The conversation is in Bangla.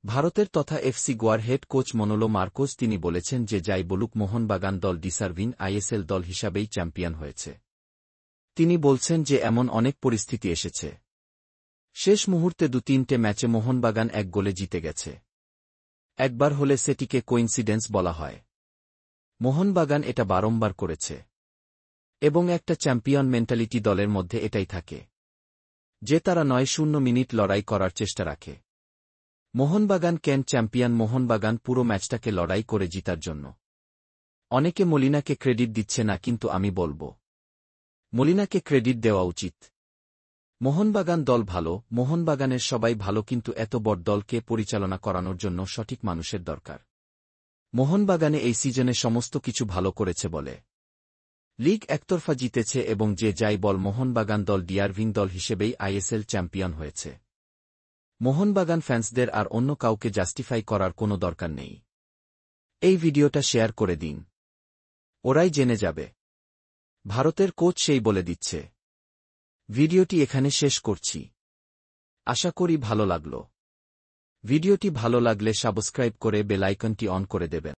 ভারতের তথা এফসি গোয়ার হেড কোচ মনোলো মার্কোস তিনি বলেছেন যে যাই বলুক মোহনবাগান দল ডিসার্ভিং আইএসএল দল হিসাবেই চ্যাম্পিয়ন হয়েছে। তিনি বলছেন যে এমন অনেক পরিস্থিতি এসেছে। শেষ মুহূর্তে ২-৩টে ম্যাচে মোহনবাগান ১ গোলে জিতে গেছে। একবার হলে সেটিকে কোইন্সিডেন্স বলা হয়। মোহনবাগান এটা বারংবার করেছে। এবং একটা চ্যাম্পিয়ন মেন্টালিটি দলের মধ্যে এটাই থাকে যে তারা ৯-০ মিনিট লড়াই করার চেষ্টা রাখে। মোহনবাগান কেন চ্যাম্পিয়ন? মোহনবাগান পুরো ম্যাচটাকে লড়াই করে জিতার জন্য। অনেকে মলিনাকে ক্রেডিট দিচ্ছে না, কিন্তু আমি বলব মলিনাকে ক্রেডিট দেওয়া উচিত। মোহনবাগান দল ভালো, মোহনবাগানের সবাই ভালো, কিন্তু এত বড় দলকে পরিচালনা করানোর জন্য সঠিক মানুষের দরকার। মোহনবাগানে এই সিজনে সমস্ত কিছু ভালো করেছে বলে লিগ একতরফা জিতেছে এবং যে যাই বল মোহনবাগান দল ডিসার্ভিং দল হিসেবেই আইএসএল চ্যাম্পিয়ন হয়েছে। মোহনবাগান ফ্যান্সদের আর অন্য কাউকে জাস্টিফাই করার কোনো দরকার নেই। এই ভিডিওটা শেয়ার করে দিন, ওরাই জেনে যাবে। ভারতের কোচ সেই বলে দিচ্ছে। ভিডিওটি এখানে শেষ করছি। আশা করি ভালো লাগলো। ভিডিওটি ভালো লাগলে সাবস্ক্রাইব করে বেল আইকনটি অন করে দেবেন।